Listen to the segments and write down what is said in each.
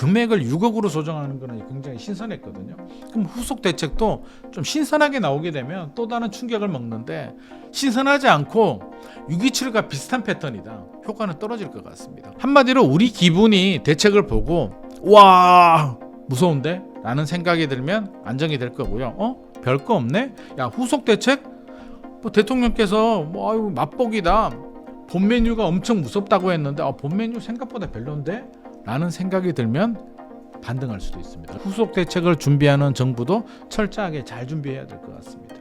금액을 6억으로 조정하는 거는 굉장히 신선했거든요. 그럼 후속 대책도 좀 신선하게 나오게 되면 또 다른 충격을 먹는데 신선하지 않고 627과 비슷한 패턴이다. 효과는 떨어질 것 같습니다. 한마디로 우리 기분이 대책을 보고 와 무서운데? 라는 생각이 들면 안정이 될 거고요. 별거 없네? 야 후속 대책? 뭐 대통령께서 뭐 아유 맛보기다. 본 메뉴가 엄청 무섭다고 했는데 본 메뉴 생각보다 별론데? 라는 생각이 들면 반등할 수도 있습니다. 후속 대책을 준비하는 정부도 철저하게 잘 준비해야 될 것 같습니다.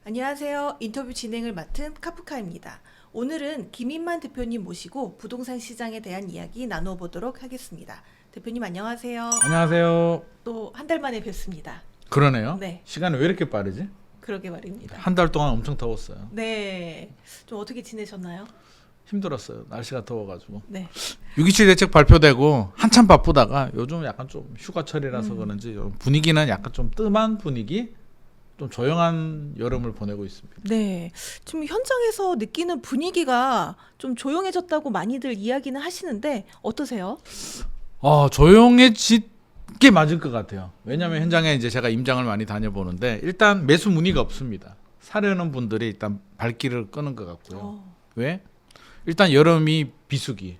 안녕하세요. 인터뷰 진행을 맡은 카프카입니다. 오늘은 김인만 대표님 모시고 부동산 시장에 대한 이야기 나누어 보도록 하겠습니다. 대표님 안녕하세요. 안녕하세요. 또 한 달 만에 뵙습니다. 그러네요. 네. 시간이 왜 이렇게 빠르지? 그러게 말입니다. 한 달 동안 엄청 더웠어요. 네. 좀 어떻게 지내셨나요? 힘들었어요. 날씨가 더워가지고. 네. 627 대책 발표되고 한참 바쁘다가 요즘 약간 좀 휴가철이라서 그런지 분위기는 약간 좀 뜸한 분위기, 좀 조용한 여름을 보내고 있습니다. 네. 지금 현장에서 느끼는 분위기가 좀 조용해졌다고 많이들 이야기는 하시는데 어떠세요? 조용해지게 맞을 것 같아요. 왜냐하면 현장에 이제 제가 임장을 많이 다녀보는데 일단 매수 문의가 없습니다. 사려는 분들이 일단 발길을 끄는 것 같고요. 왜? 일단 여름이 비수기,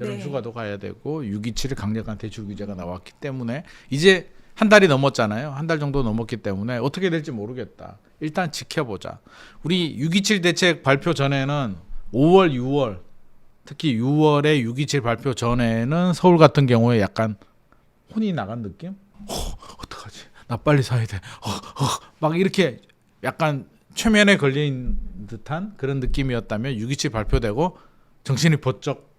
여름 네. 휴가도 가야 되고 627 강력한 대출 규제가 나왔기 때문에 이제 한 달이 넘었잖아요. 한 달 정도 넘었기 때문에 어떻게 될지 모르겠다. 일단 지켜보자. 우리 627 대책 발표 전에는 5월, 6월 특히 6월에 627 발표 전에는 서울 같은 경우에 약간 혼이 나간 느낌? 어떡하지? 나 빨리 사야 돼. 막 이렇게 약간 최면에 걸린 듯한 그런 느낌이었다면 627 발표되고 정신이 번쩍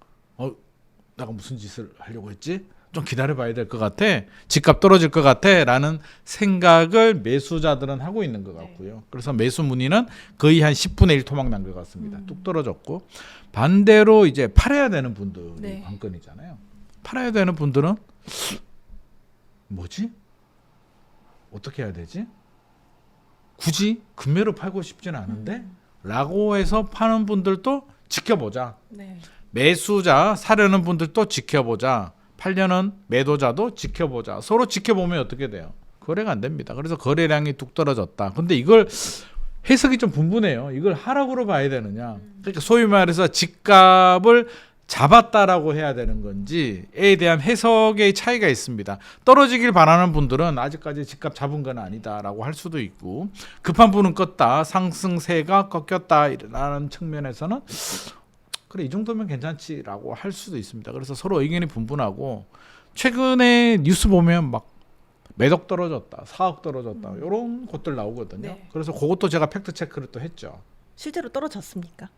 내가 무슨 짓을 하려고 했지? 좀 기다려봐야 될 것 같아. 집값 떨어질 것 같아. 라는 생각을 매수자들은 하고 있는 것 같고요. 그래서 매수 문의는 거의 한 10분의 1 토막 난 것 같습니다. 뚝 떨어졌고 반대로 이제 팔아야 되는 분들이 네. 관건이잖아요. 팔아야 되는 분들은 뭐지? 어떻게 해야 되지? 굳이 금매로 팔고 싶지는 않은데 라고 해서 파는 분들도 지켜보자. 네. 매수자 사려는 분들도 지켜보자. 팔려는 매도자도 지켜보자. 서로 지켜보면 어떻게 돼요? 거래가 안 됩니다. 그래서 거래량이 뚝 떨어졌다. 근데 이걸 해석이 좀 분분해요. 이걸 하락으로 봐야 되느냐. 그러니까 소위 말해서 집값을 잡았다라고 해야 되는 건지에 대한 해석의 차이가 있습니다. 떨어지길 바라는 분들은 아직까지 집값 잡은 건 아니다라고 할 수도 있고 급한 불은 껐다. 상승세가 꺾였다라는 측면에서는 그래 이 정도면 괜찮지라고 할 수도 있습니다. 그래서 서로 의견이 분분하고 최근에 뉴스 보면 막 매덕 떨어졌다, 4억 떨어졌다 이런 것들 나오거든요. 네. 그래서 그것도 제가 팩트 체크를 또 했죠. 실제로 떨어졌습니까?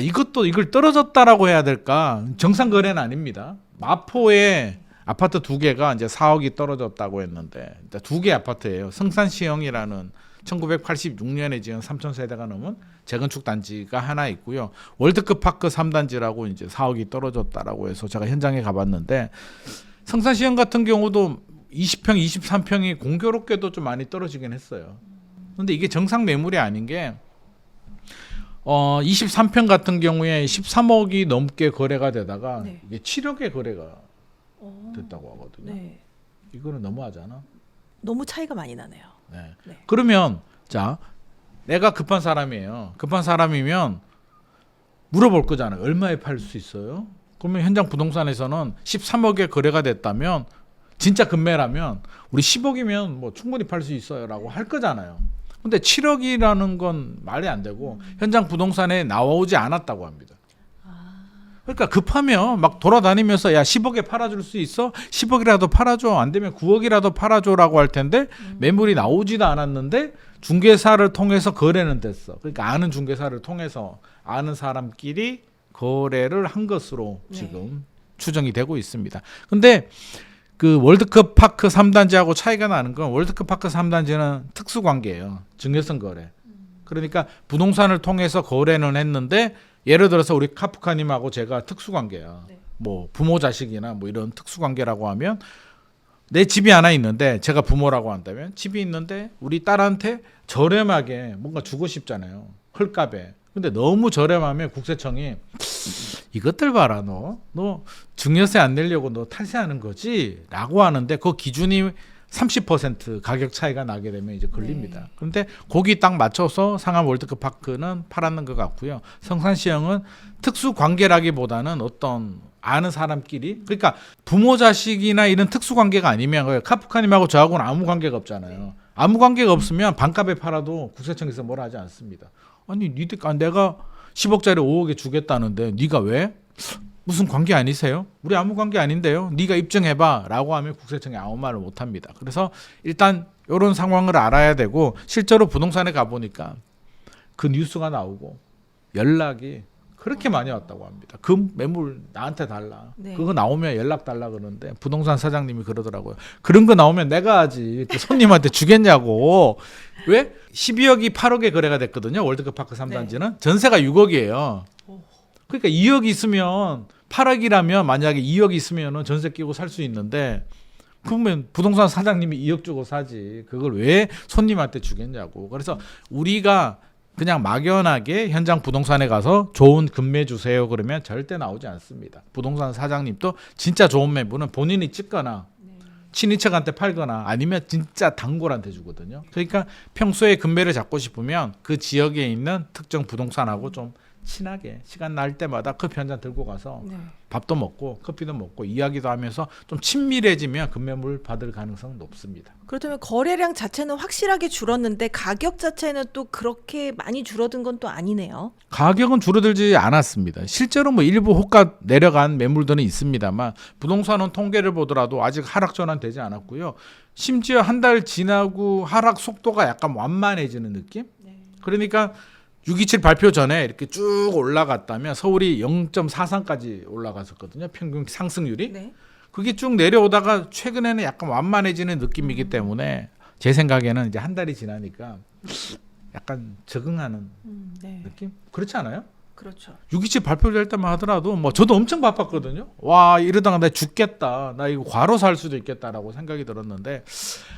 이걸 떨어졌다라고 해야 될까? 정상 거래는 아닙니다. 마포에 아파트 2개가 이제 4억이 떨어졌다고 했는데 2개 아파트예요. 성산시형이라는 1986년에 지은 3,000세대가 넘은 재건축 단지가 하나 있고요. 월드컵 파크 3단지라고 이제 4억이 떨어졌다라고 해서 제가 현장에 가봤는데 성산시형 같은 경우도 20평, 23평이 공교롭게도 좀 많이 떨어지긴 했어요. 근데 이게 정상 매물이 아닌 게 23평 같은 경우에 13억이 넘게 거래가 되다가 네. 이게 7억에 거래가 됐다고 하거든요. 네. 이거는 너무하잖아. 너무 차이가 많이 나네요. 네. 네. 그러면 자 내가 급한 사람이에요. 급한 사람이면 물어볼 거잖아요. 얼마에 팔 수 있어요? 그러면 현장 부동산에서는 13억에 거래가 됐다면 진짜 금매라면 우리 10억이면 뭐 충분히 팔 수 있어요라고 할 거잖아요. 근데 7억이라는 건 말이 안 되고 현장 부동산에 나오지 않았다고 합니다. 그러니까 급하면 막 돌아다니면서 야 10억에 팔아줄 수 있어? 10억이라도 팔아줘. 안 되면 9억이라도 팔아줘라고 할 텐데 매물이 나오지도 않았는데 중개사를 통해서 거래는 됐어. 그러니까 아는 중개사를 통해서 아는 사람끼리 거래를 한 것으로 지금 추정이 되고 있습니다. 근데 그 월드컵 파크 3단지하고 차이가 나는 건 월드컵 파크 3단지는 특수관계예요. 증여성 거래. 그러니까 부동산을 통해서 거래는 했는데 예를 들어서 우리 카프카님하고 제가 특수관계야. 뭐 부모 자식이나 뭐 이런 특수관계라고 하면 내 집이 하나 있는데 제가 부모라고 한다면 집이 있는데 우리 딸한테 저렴하게 뭔가 주고 싶잖아요. 헐값에. 근데 너무 저렴하면 국세청이 이것들 봐라 너 증여세 안 내려고 너 탈세하는 거지? 라고 하는데 그 기준이 30% 가격 차이가 나게 되면 이제 걸립니다. 네. 그런데 거기 딱 맞춰서 상암 월드컵 파크는 팔았는 것 같고요. 성산시형은 특수 관계라기보다는 어떤 아는 사람끼리, 그러니까 부모 자식이나 이런 특수 관계가 아니면 카프카님하고 저하고는 아무 관계가 없잖아요. 아무 관계가 없으면 반값에 팔아도 국세청에서 뭐라 하지 않습니다. 아니 내가 10억짜리 5억에 주겠다는데 네가 왜? 무슨 관계 아니세요? 우리 아무 관계 아닌데요. 네가 입증해봐 라고 하면 국세청이 아무 말을 못합니다. 그래서 일단 이런 상황을 알아야 되고, 실제로 부동산에 가보니까 그 뉴스가 나오고 연락이 그렇게 많이 왔다고 합니다. 그 매물 나한테 달라. 네. 그거 나오면 연락 달라 그러는데 부동산 사장님이 그러더라고요. 그런 거 나오면 내가 하지. 또 손님한테 주겠냐고. 왜? 12억이 8억에 거래가 됐거든요. 월드컵 파크 3단지는. 전세가 6억이에요. 그러니까 2억이 있으면 8억이라면 만약에 2억이 있으면은 전세 끼고 살 수 있는데, 그러면 부동산 사장님이 2억 주고 사지. 그걸 왜 손님한테 주겠냐고. 그래서 우리가 그냥 막연하게 현장 부동산에 가서 좋은 금매 주세요 그러면 절대 나오지 않습니다. 부동산 사장님도 진짜 좋은 매물은 본인이 찍거나 친인척한테 팔거나 아니면 진짜 단골한테 주거든요. 그러니까 평소에 금매를 잡고 싶으면 그 지역에 있는 특정 부동산하고 좀 친하게 시간 날 때마다 커피 한 잔 들고 가서 네. 밥도 먹고 커피도 먹고 이야기도 하면서 좀 친밀해지면 금매물 받을 가능성은 높습니다. 그렇다면 거래량 자체는 확실하게 줄었는데 가격 자체는 또 그렇게 많이 줄어든 건 또 아니네요. 가격은 줄어들지 않았습니다. 실제로 뭐 일부 호가 내려간 매물들은 있습니다만 부동산은 통계를 보더라도 아직 하락 전환되지 않았고요. 심지어 한 달 지나고 하락 속도가 약간 완만해지는 느낌? 그러니까 627 발표 전에 이렇게 쭉 올라갔다면 서울이 0.43까지 올라갔었거든요. 평균 상승률이. 네. 그게 쭉 내려오다가 최근에는 약간 완만해지는 느낌이기 때문에 제 생각에는 이제 한 달이 지나니까 약간 적응하는 네. 느낌? 그렇지 않아요? 그렇죠. 627 발표될 때만 하더라도 뭐 저도 엄청 바빴거든요. 와, 이러다가 나 죽겠다. 나 이거 과로 살 수도 있겠다라고 생각이 들었는데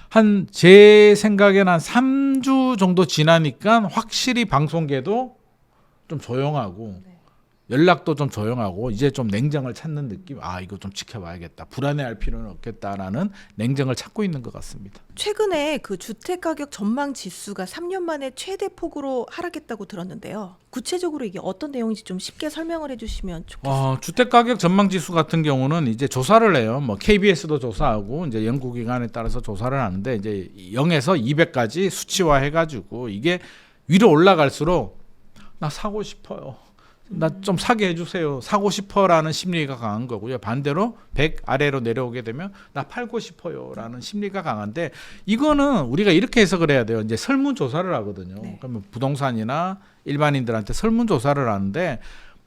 한 제 생각에는 한 3주 정도 지나니까 확실히 방송계도 좀 조용하고 연락도 좀 조용하고 이제 좀 냉정을 찾는 느낌. 아, 이거 좀 지켜봐야겠다. 불안해할 필요는 없겠다라는 냉정을 찾고 있는 것 같습니다. 최근에 그 주택가격 전망 지수가 3년 만에 최대 폭으로 하락했다고 들었는데요. 구체적으로 이게 어떤 내용인지 좀 쉽게 설명을 해주시면 좋겠습니다. 주택가격 전망지수 같은 경우는 이제 조사를 해요. 뭐 KBS도 조사하고 이제 연구기관에 따라서 조사를 하는데 이제 0에서 200까지 수치화해가지고 이게 위로 올라갈수록 나 사고 싶어요. 나 좀 사게 해주세요. 사고 싶어라는 심리가 강한 거고요. 반대로 100 아래로 내려오게 되면 나 팔고 싶어요라는 심리가 강한데, 이거는 우리가 이렇게 해석을 해야 돼요. 이제 설문조사를 하거든요. 네. 그러면 부동산이나 일반인들한테 설문조사를 하는데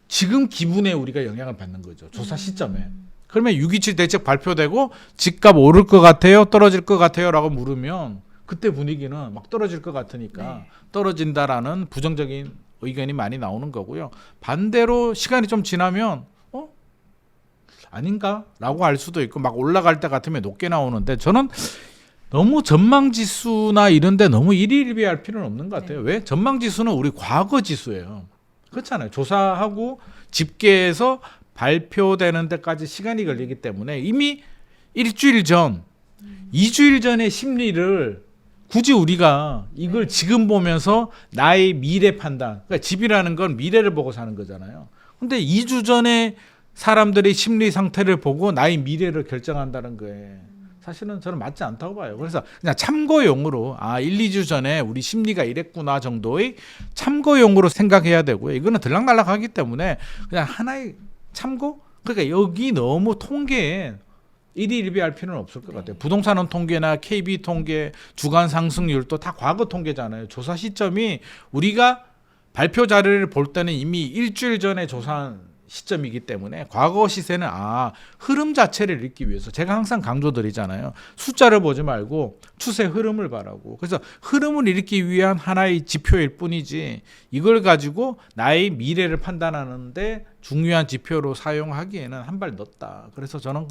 지금 기분에 우리가 영향을 받는 거죠. 조사 시점에. 그러면 627 대책 발표되고 집값 오를 것 같아요? 떨어질 것 같아요? 라고 물으면 그때 분위기는 막 떨어질 것 같으니까 네. 떨어진다라는 부정적인 의견이 많이 나오는 거고요. 반대로 시간이 좀 지나면 아닌가? 라고 할 수도 있고 막 올라갈 때 같으면 높게 나오는데, 저는 너무 전망지수나 이런 데 너무 일희일비할 필요는 없는 것 같아요. 왜? 전망지수는 우리 과거 지수예요. 그렇잖아요. 조사하고 집계해서 발표되는 데까지 시간이 걸리기 때문에 이미 일주일 전, 2주일 전의 심리를 굳이 우리가 이걸 지금 보면서 나의 미래 판단, 그러니까 집이라는 건 미래를 보고 사는 거잖아요. 근데 2주 전에 사람들의 심리 상태를 보고 나의 미래를 결정한다는 거에 사실은 저는 맞지 않다고 봐요. 그래서 그냥 참고용으로 1, 2주 전에 우리 심리가 이랬구나 정도의 참고용으로 생각해야 되고요. 이거는 들락날락하기 때문에 그냥 하나의 참고? 그러니까 여기 너무 통계에 일희일비할 필요는 없을 것 같아요. 부동산은 통계나 KB 통계, 주간 상승률도 다 과거 통계잖아요. 조사 시점이 우리가 발표 자료를 볼 때는 이미 일주일 전에 조사한 시점이기 때문에 과거 시세는 흐름 자체를 읽기 위해서 제가 항상 강조드리잖아요. 숫자를 보지 말고 추세 흐름을 봐라고. 그래서 흐름을 읽기 위한 하나의 지표일 뿐이지 이걸 가지고 나의 미래를 판단하는데 중요한 지표로 사용하기에는 한 발 늦다. 그래서 저는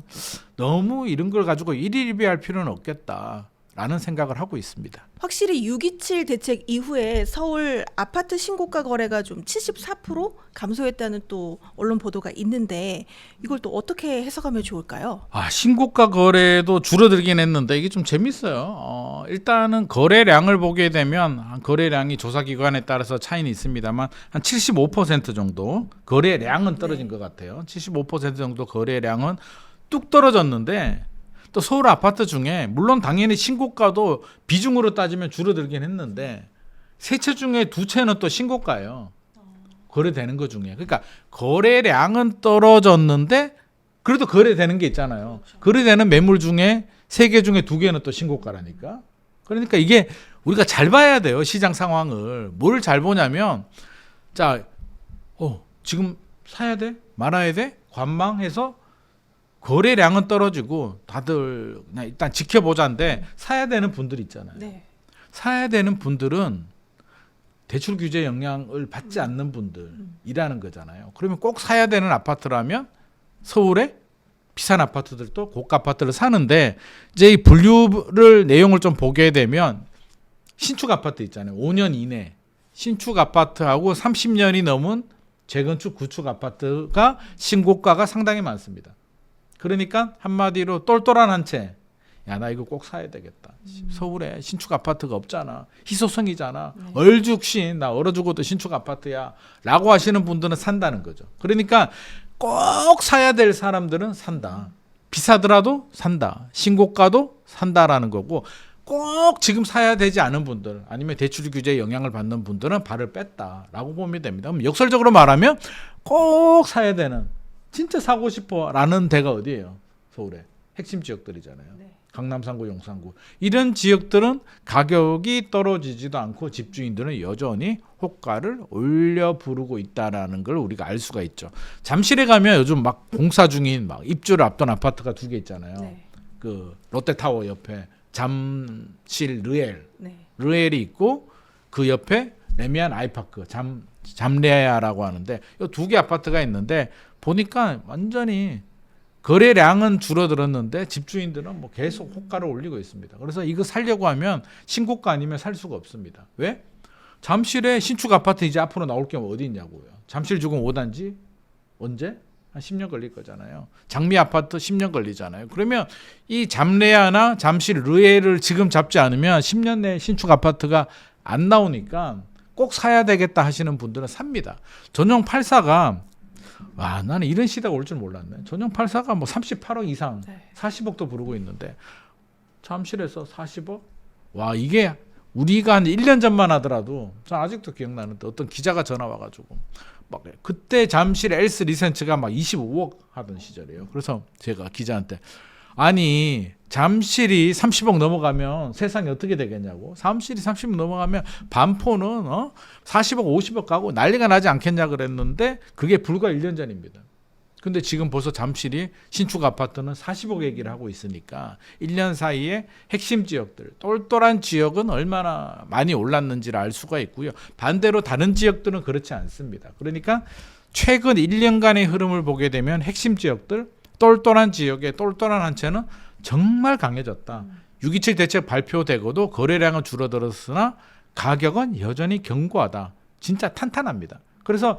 너무 이런 걸 가지고 일희일비할 필요는 없겠다. 라는 생각을 하고 있습니다. 확실히 6.27 대책 이후에 서울 아파트 신고가 거래가 좀 74% 감소했다는 또 언론 보도가 있는데 이걸 또 어떻게 해석하면 좋을까요? 신고가 거래도 줄어들긴 했는데 이게 좀 재밌어요. 일단은 거래량을 보게 되면 거래량이 조사기관에 따라서 차이는 있습니다만 한 75% 정도 거래량은 떨어진 것 같아요. 75% 정도 거래량은 뚝 떨어졌는데 또 서울 아파트 중에 물론 당연히 신고가도 비중으로 따지면 줄어들긴 했는데 세 채 중에 두 채는 또 신고가예요. 거래되는 것 중에. 그러니까 거래량은 떨어졌는데 그래도 거래되는 게 있잖아요. 거래되는 매물 중에 세 개 중에 두 개는 또 신고가라니까. 그러니까 이게 우리가 잘 봐야 돼요. 시장 상황을. 뭘 잘 보냐면 지금 사야 돼? 말아야 돼? 관망해서 거래량은 떨어지고 다들 그냥 일단 지켜보자인데 사야 되는 분들 있잖아요. 네. 사야 되는 분들은 대출 규제 영향을 받지 않는 분들이라는 거잖아요. 그러면 꼭 사야 되는 아파트라면 서울에 비싼 아파트들도 고가 아파트를 사는데 이제 이 분류를 내용을 좀 보게 되면 신축 아파트 있잖아요. 5년 이내 신축 아파트하고 30년이 넘은 재건축 구축 아파트가 신고가가 상당히 많습니다. 그러니까 한마디로 똘똘한 한 채. 야, 나 이거 꼭 사야 되겠다. 서울에 신축 아파트가 없잖아. 희소성이잖아. 네. 얼죽신 나 얼어 죽어도 신축 아파트야. 라고 하시는 분들은 산다는 거죠. 그러니까 꼭 사야 될 사람들은 산다. 비싸더라도 산다. 신고가도 산다라는 거고 꼭 지금 사야 되지 않은 분들 아니면 대출 규제에 영향을 받는 분들은 발을 뺐다라고 보면 됩니다. 그럼 역설적으로 말하면 꼭 사야 되는 진짜 사고 싶어라는 데가 어디예요? 서울에 핵심 지역들이잖아요. 네. 강남 3구, 용산구 이런 지역들은 가격이 떨어지지도 않고 집주인들은 여전히 호가를 올려 부르고 있다라는 걸 우리가 알 수가 있죠. 잠실에 가면 요즘 막 공사 중인 막 입주를 앞둔 아파트가 두 개 있잖아요. 네. 그 롯데타워 옆에 잠실 네. 르엘이 있고 그 옆에 레미안 아이파크 잠레아라고 하는데 이 두 개 아파트가 있는데 보니까 완전히 거래량은 줄어들었는데 집주인들은 뭐 계속 호가를 올리고 있습니다. 그래서 이거 살려고 하면 신고가 아니면 살 수가 없습니다. 왜? 잠실에 신축 아파트 이제 앞으로 나올 게 어디 있냐고요. 잠실 주공 5단지 언제? 한 10년 걸릴 거잖아요. 장미 아파트 10년 걸리잖아요. 그러면 이 잠레아나 잠실 르엘을 지금 잡지 않으면 10년 내에 신축 아파트가 안 나오니까 꼭 사야 되겠다 하시는 분들은 삽니다. 전용 84가 나는 이런 시대가 올 줄 몰랐네. 전용 84가 뭐 38억 이상, 네. 40억도 부르고 있는데 잠실에서 40억? 와, 이게 우리가 한 1년 전만 하더라도 전 아직도 기억나는데 어떤 기자가 전화 와가지고 막 그때 잠실 엘스 리센츠가 막 25억 하던 시절이에요. 그래서 제가 기자한테 아니 잠실이 30억 넘어가면 세상이 어떻게 되겠냐고. 잠실이 30억 넘어가면 반포는 40억 50억 가고 난리가 나지 않겠냐 그랬는데 그게 불과 1년 전입니다. 근데 지금 벌써 잠실이 신축 아파트는 40억 얘기를 하고 있으니까 1년 사이에 핵심 지역들 똘똘한 지역은 얼마나 많이 올랐는지를 알 수가 있고요. 반대로 다른 지역들은 그렇지 않습니다. 그러니까 최근 1년간의 흐름을 보게 되면 핵심 지역들 똘똘한 지역의 똘똘한 한 채는 정말 강해졌다. 6.27 대책 발표되고도 거래량은 줄어들었으나 가격은 여전히 견고하다. 진짜 탄탄합니다. 그래서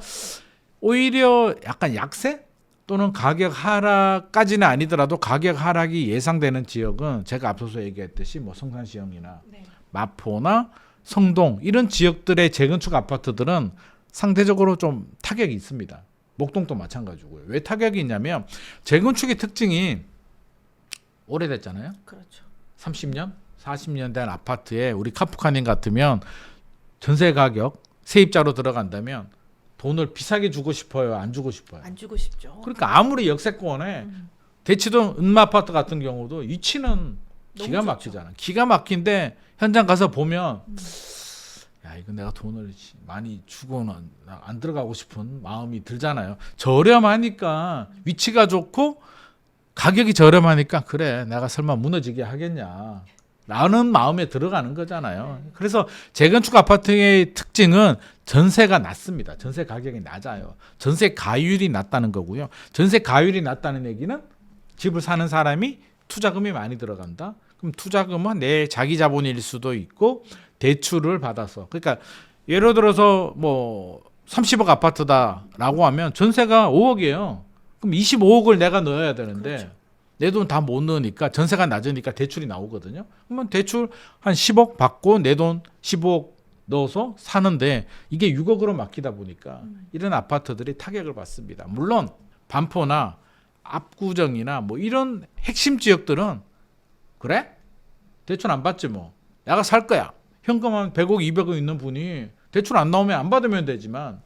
오히려 약간 약세 또는 가격 하락까지는 아니더라도 가격 하락이 예상되는 지역은 제가 앞서서 얘기했듯이 뭐 성산시형이나 네. 마포나 성동 이런 지역들의 재건축 아파트들은 상대적으로 좀 타격이 있습니다. 목동도 마찬가지고요. 왜 타격이 있냐면 재건축의 특징이 오래됐잖아요. 그렇죠. 30년, 40년 된 아파트에 우리 카프카님 같으면 전세 가격 세입자로 들어간다면 돈을 비싸게 주고 싶어요? 안 주고 싶어요? 안 주고 싶죠. 그러니까 아무리 역세권에 대치동 은마아파트 같은 경우도 위치는 기가 너무 막히잖아. 기가 막힌데 현장 가서 보면 야 이거 내가 돈을 많이 주고는 안 들어가고 싶은 마음이 들잖아요. 저렴하니까 위치가 좋고 가격이 저렴하니까 그래 내가 설마 무너지게 하겠냐 라는 마음에 들어가는 거잖아요. 그래서 재건축 아파트의 특징은 전세가 낮습니다. 전세 가격이 낮아요. 전세 가율이 낮다는 거고요. 전세 가율이 낮다는 얘기는 집을 사는 사람이 투자금이 많이 들어간다. 그럼 투자금은 내 자기 자본일 수도 있고 대출을 받아서 그러니까 예를 들어서 뭐 30억 아파트다라고 하면 전세가 5억이에요. 그럼 25억을 내가 넣어야 되는데 그렇죠. 내 돈 다 못 넣으니까 전세가 낮으니까 대출이 나오거든요. 그러면 대출 한 10억 받고 내 돈 15억 넣어서 사는데 이게 6억으로 막히다 보니까 이런 아파트들이 타격을 받습니다. 물론 반포나 압구정이나 뭐 이런 핵심 지역들은 그래? 대출 안 받지 뭐. 내가 살 거야. 현금 한 100억, 200억 있는 분이 대출 안 나오면 안 받으면 되지만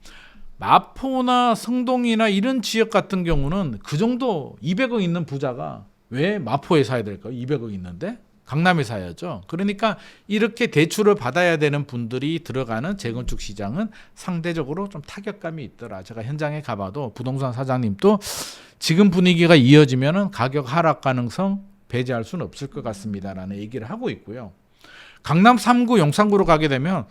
마포나 성동이나 이런 지역 같은 경우는 그 정도 200억 있는 부자가 왜 마포에 사야 될까요? 200억 있는데 강남에 사야죠. 그러니까 이렇게 대출을 받아야 되는 분들이 들어가는 재건축 시장은 상대적으로 좀 타격감이 있더라. 제가 현장에 가봐도 부동산 사장님도 지금 분위기가 이어지면 가격 하락 가능성 배제할 수는 없을 것 같습니다라는 얘기를 하고 있고요. 강남 3구, 용산구로 가게 되면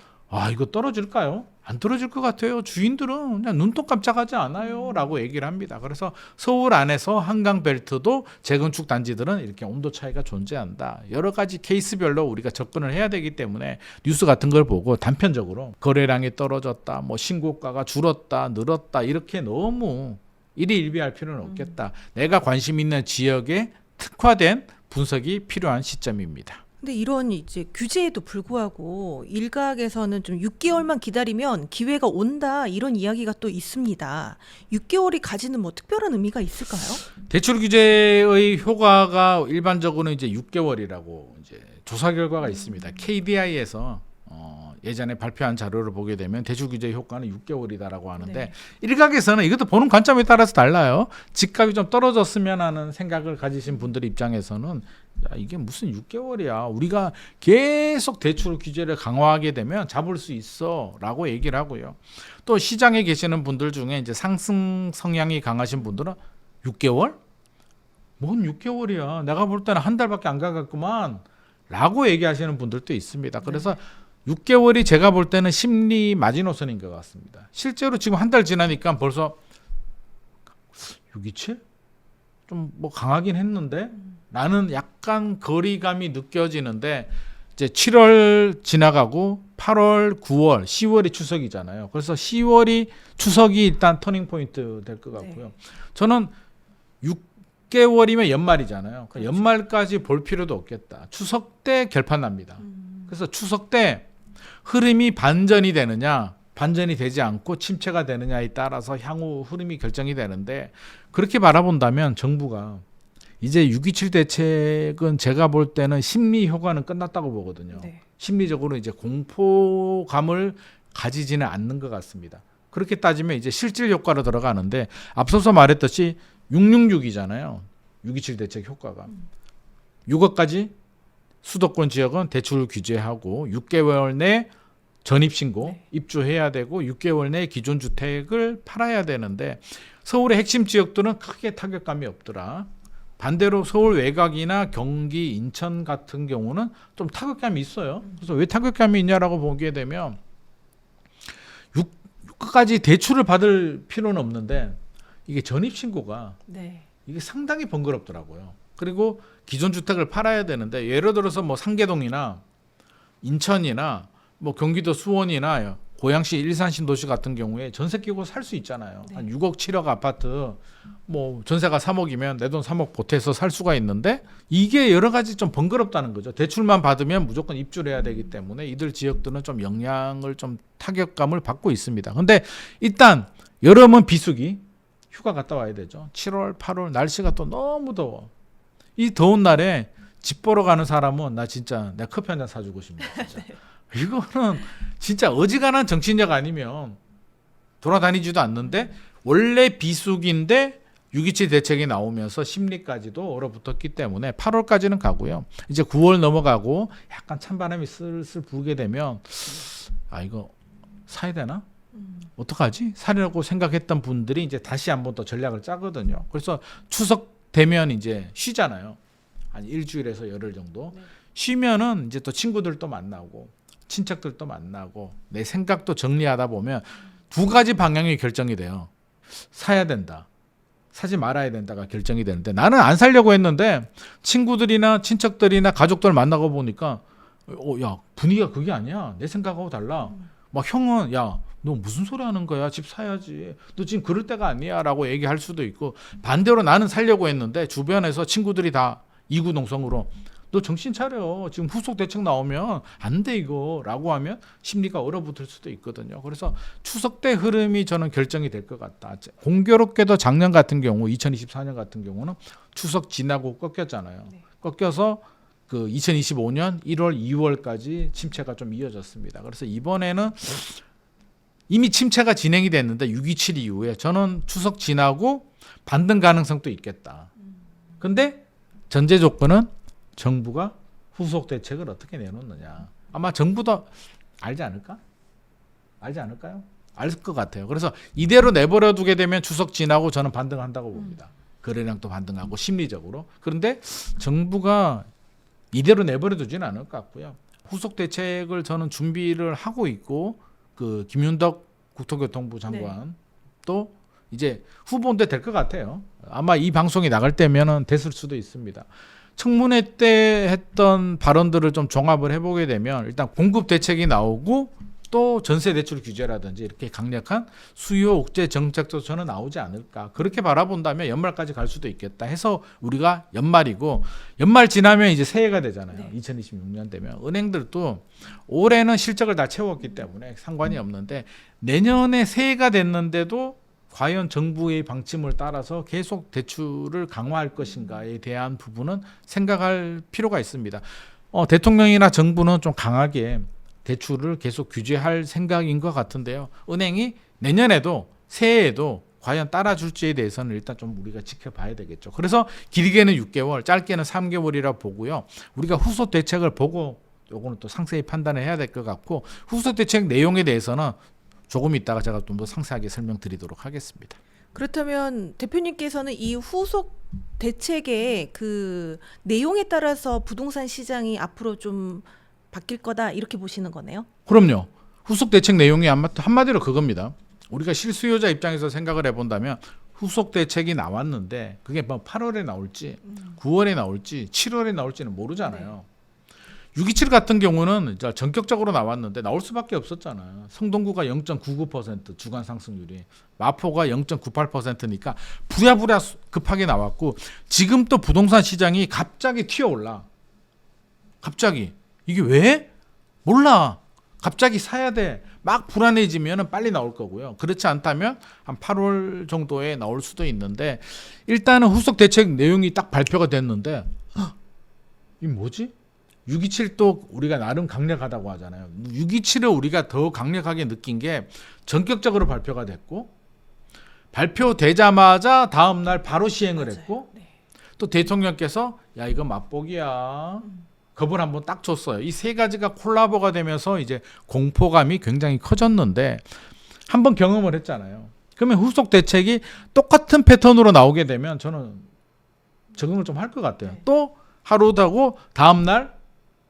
이거 떨어질까요? 안 떨어질 것 같아요. 주인들은 그냥 눈도 깜짝하지 않아요 라고 얘기를 합니다. 그래서 서울 안에서 한강벨트도 재건축 단지들은 이렇게 온도 차이가 존재한다. 여러 가지 케이스별로 우리가 접근을 해야 되기 때문에 뉴스 같은 걸 보고 단편적으로 거래량이 떨어졌다, 뭐 신고가가 줄었다, 늘었다 이렇게 너무 일희일비할 필요는 없겠다. 내가 관심 있는 지역에 특화된 분석이 필요한 시점입니다. 근데 이런 이제 규제에도 불구하고 일각에서는 좀 6개월만 기다리면 기회가 온다 이런 이야기가 또 있습니다. 6개월이 가지는 뭐 특별한 의미가 있을까요? 대출 규제의 효과가 일반적으로는 이제 6개월이라고 이제 조사 결과가 있습니다. KDI에서 예전에 발표한 자료를 보게 되면 대출 규제 효과는 6개월이다라고 하는데 네. 일각에서는 이것도 보는 관점에 따라서 달라요. 집값이 좀 떨어졌으면 하는 생각을 가지신 분들 입장에서는 야, 이게 무슨 6개월이야. 우리가 계속 대출 규제를 강화하게 되면 잡을 수 있어라고 얘기를 하고요. 또 시장에 계시는 분들 중에 이제 상승 성향이 강하신 분들은 6개월? 뭔 6개월이야. 내가 볼 때는 한 달밖에 안 가겠구만. 라고 얘기하시는 분들도 있습니다. 그래서 6개월이 제가 볼 때는 심리 마지노선인 것 같습니다. 실제로 지금 한 달 지나니까 벌써 627? 좀 뭐 강하긴 했는데 라는 약간 거리감이 느껴지는데 이제 7월 지나가고 8월, 9월, 10월이 추석이잖아요. 그래서 10월이 추석이 일단 터닝 포인트 될 것 같고요. 네. 저는 6개월이면 연말이잖아요. 그러니까 그렇죠. 연말까지 볼 필요도 없겠다. 추석 때 결판 납니다. 그래서 추석 때 흐름이 반전이 되느냐 반전이 되지 않고 침체가 되느냐에 따라서 향후 흐름이 결정이 되는데 그렇게 바라본다면 정부가 이제 6.27 대책은 제가 볼 때는 심리 효과는 끝났다고 보거든요. 네. 심리적으로 이제 공포감을 가지지는 않는 것 같습니다. 그렇게 따지면 이제 실질 효과로 들어가는데 앞서서 말했듯이 666이잖아요. 6.27 대책 효과가. 6억까지 수도권 지역은 대출 규제하고 6개월 내 전입신고 네. 입주해야 되고 6개월 내 기존 주택을 팔아야 되는데 서울의 핵심 지역들은 크게 타격감이 없더라. 반대로 서울 외곽이나 경기, 인천 같은 경우는 좀 타격감이 있어요. 그래서 왜 타격감이 있냐라고 보게 되면 6까지 대출을 받을 필요는 없는데 이게 전입신고가 네. 이게 상당히 번거롭더라고요. 그리고 기존 주택을 팔아야 되는데 예를 들어서 뭐 상계동이나 인천이나 뭐 경기도 수원이나 고양시 일산신도시 같은 경우에 전세 끼고 살 수 있잖아요. 네. 한 6억 7억 아파트 뭐 전세가 3억이면 내 돈 3억 보태서 살 수가 있는데 이게 여러 가지 좀 번거롭다는 거죠. 대출만 받으면 무조건 입주를 해야 되기 때문에 이들 지역들은 좀 영향을 좀 타격감을 받고 있습니다. 근데 일단 여름은 비수기 휴가 갔다 와야 되죠. 7월 8월 날씨가 또 너무 더워. 이 더운 날에 집 보러 가는 사람은 나 진짜 내 커피 한 잔 사주고 싶네요. 진짜. 이거는 진짜 어지간한 정치인력 아니면 돌아다니지도 않는데 원래 비수기인데 6.27 대책이 나오면서 심리까지도 얼어붙었기 때문에 8월까지는 가고요. 이제 9월 넘어가고 약간 찬바람이 슬슬 불게 되면 이거 사야 되나? 어떡하지? 사려고 생각했던 분들이 이제 다시 한번 더 전략을 짜거든요. 그래서 추석 되면 이제 쉬잖아요. 한 일주일에서 열흘 정도. 네. 쉬면은 이제 또 친구들도 만나고 친척들도 만나고 내 생각도 정리하다 보면 두 가지 방향이 결정이 돼요. 사야 된다. 사지 말아야 된다가 결정이 되는데 나는 안 살려고 했는데 친구들이나 친척들이나 가족들 만나고 보니까 야 분위기가 그게 아니야. 내 생각하고 달라. 막 형은 야 너 무슨 소리 하는 거야? 집 사야지. 너 지금 그럴 때가 아니야 라고 얘기할 수도 있고 반대로 나는 살려고 했는데 주변에서 친구들이 다 이구동성으로 너 정신 차려. 지금 후속 대책 나오면 안 돼 이거 라고 하면 심리가 얼어붙을 수도 있거든요. 그래서 추석 때 흐름이 저는 결정이 될 것 같다. 공교롭게도 작년 같은 경우 2024년 같은 경우는 추석 지나고 꺾였잖아요. 네. 꺾여서 그 2025년 1월 2월까지 침체가 좀 이어졌습니다. 그래서 이번에는 이미 침체가 진행이 됐는데 6.27 이후에 저는 추석 지나고 반등 가능성도 있겠다. 근데 전제 조건은 정부가 후속 대책을 어떻게 내놓느냐. 아마 정부도 알지 않을까? 알지 않을까요? 알 것 같아요. 그래서 이대로 내버려 두게 되면 추석 지나고 저는 반등한다고 봅니다. 거래량도 반등하고 심리적으로. 그런데 정부가 이대로 내버려 두지는 않을 것 같고요. 후속 대책을 저는 준비를 하고 있고 그 김윤덕 국토교통부 장관 또 이제 후보인데 될 것 같아요. 아마 이 방송이 나갈 때면은 됐을 수도 있습니다. 청문회 때 했던 발언들을 좀 종합을 해보게 되면 일단 공급 대책이 나오고 또 전세 대출 규제라든지 이렇게 강력한 수요 억제 정책도 저는 나오지 않을까. 그렇게 바라본다면 연말까지 갈 수도 있겠다 해서 우리가 연말이고 연말 지나면 이제 새해가 되잖아요. 네. 2026년 되면 은행들도 올해는 실적을 다 채웠기 때문에 상관이 없는데 내년에 새해가 됐는데도 과연 정부의 방침을 따라서 계속 대출을 강화할 것인가에 대한 부분은 생각할 필요가 있습니다. 대통령이나 정부는 좀 강하게 대출을 계속 규제할 생각인 것 같은데요. 은행이 내년에도 새해에도 과연 따라줄지에 대해서는 일단 좀 우리가 지켜봐야 되겠죠. 그래서 길게는 6개월, 짧게는 3개월이라 보고요. 우리가 후속 대책을 보고 요거는 또 상세히 판단을 해야 될 것 같고 후속 대책 내용에 대해서는 조금 있다가 제가 좀 더 상세하게 설명드리도록 하겠습니다. 그렇다면 대표님께서는 이 후속 대책의 그 내용에 따라서 부동산 시장이 앞으로 좀 바뀔 거다 이렇게 보시는 거네요. 그럼요. 후속 대책 내용이 한마디로 그겁니다. 우리가 실수요자 입장에서 생각을 해본다면 후속 대책이 나왔는데 그게 뭐 8월에 나올지 9월에 나올지 7월에 나올지는 모르잖아요. 6.27 같은 경우는 이제 전격적으로 나왔는데 나올 수밖에 없었잖아요. 성동구가 0.99% 주간 상승률이 마포가 0.98%니까 부랴부랴 급하게 나왔고 지금 또 부동산 시장이 갑자기 튀어올라. 갑자기. 이게 왜? 몰라. 갑자기 사야 돼. 막 불안해지면 빨리 나올 거고요. 그렇지 않다면 한 8월 정도에 나올 수도 있는데 일단은 후속 대책 내용이 딱 발표가 됐는데 이 뭐지? 6.27도 우리가 나름 강력하다고 하잖아요. 6.27을 우리가 더 강력하게 느낀 게 전격적으로 발표가 됐고 발표되자마자 다음 날 바로 시행을 맞아요. 했고 네. 또 대통령께서 야 이거 맛보기야. 겁을 한번 딱 줬어요. 이 세 가지가 콜라보가 되면서 이제 공포감이 굉장히 커졌는데 한번 경험을 했잖아요. 그러면 후속 대책이 똑같은 패턴으로 나오게 되면 저는 적응을 좀 할 것 같아요. 네. 또 하루 다고 다음 날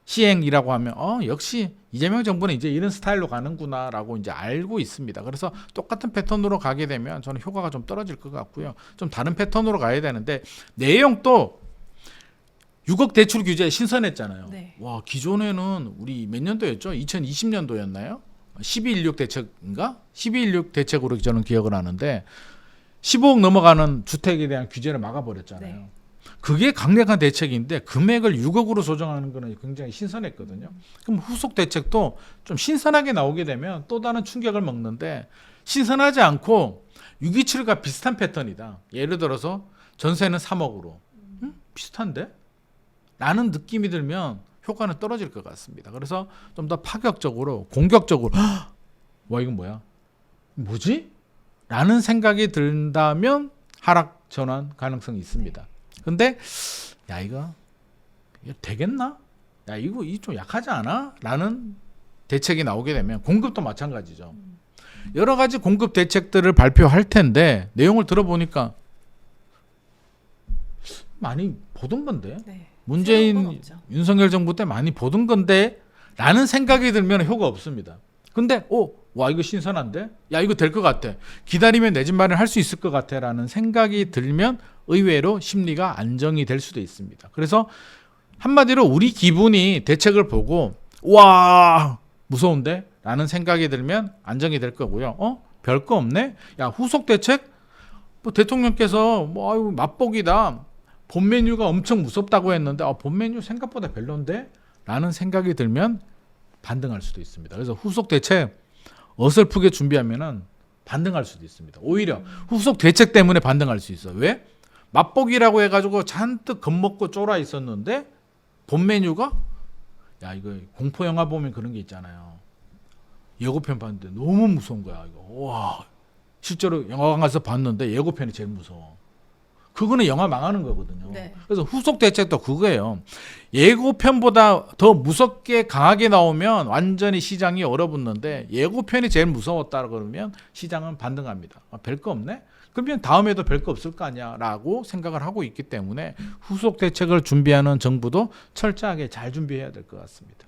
시행이라고 하면 역시 이재명 정부는 이제 이런 스타일로 가는구나라고 이제 알고 있습니다. 그래서 똑같은 패턴으로 가게 되면 저는 효과가 좀 떨어질 것 같고요. 좀 다른 패턴으로 가야 되는데 내용도 6억 대출 규제 신선했잖아요. 네. 와 기존에는 우리 몇 년도였죠? 2020년도였나요? 12.16 대책인가? 12.16 대책으로 저는 기억을 하는데 15억 넘어가는 주택에 대한 규제를 막아버렸잖아요. 네. 그게 강력한 대책인데 금액을 6억으로 조정하는 거는 굉장히 신선했거든요. 그럼 후속 대책도 좀 신선하게 나오게 되면 또 다른 충격을 먹는데 신선하지 않고 6.27과 비슷한 패턴이다. 예를 들어서 전세는 3억으로 비슷한데? 라는 느낌이 들면 효과는 떨어질 것 같습니다. 그래서 좀 더 파격적으로 공격적으로 와 이건 뭐야? 뭐지? 라는 생각이 든다면 하락 전환 가능성이 있습니다. 근데 야 이거 되겠나? 야 이거 좀 약하지 않아? 라는 대책이 나오게 되면 공급도 마찬가지죠. 여러 가지 공급 대책들을 발표할 텐데 내용을 들어보니까 많이 보던 건데 네. 새로운 건 문재인 없죠. 윤석열 정부 때 많이 보던 건데 라는 생각이 들면 효과 없습니다. 근데 와 이거 신선한데? 야 이거 될 것 같아. 기다리면 내 집 마련 할 수 있을 것 같아라는 생각이 들면 의외로 심리가 안정이 될 수도 있습니다. 그래서 한마디로 우리 기분이 대책을 보고 와 무서운데? 라는 생각이 들면 안정이 될 거고요. 별거 없네? 야 후속 대책? 뭐 대통령께서 뭐 아유 맛보기다. 본 메뉴가 엄청 무섭다고 했는데 본 메뉴 생각보다 별론데? 라는 생각이 들면 반등할 수도 있습니다. 그래서 후속 대책 어설프게 준비하면은 반등할 수도 있습니다. 오히려 후속 대책 때문에 반등할 수 있어요. 왜? 맛보기라고 해가지고 잔뜩 겁먹고 쫄아 있었는데 본 메뉴가 야 이거 공포 영화 보면 그런 게 있잖아요. 예고편 봤는데 너무 무서운 거야. 이거 와 실제로 영화관 가서 봤는데 예고편이 제일 무서워. 그거는 영화 망하는 거거든요. 네. 그래서 후속 대책도 그거예요. 예고편보다 더 무섭게 강하게 나오면 완전히 시장이 얼어붙는데 예고편이 제일 무서웠다 그러면 시장은 반등합니다. 별거 없네? 그러면 다음에도 별거 없을 거 아니야 라고 생각을 하고 있기 때문에 후속 대책을 준비하는 정부도 철저하게 잘 준비해야 될 것 같습니다.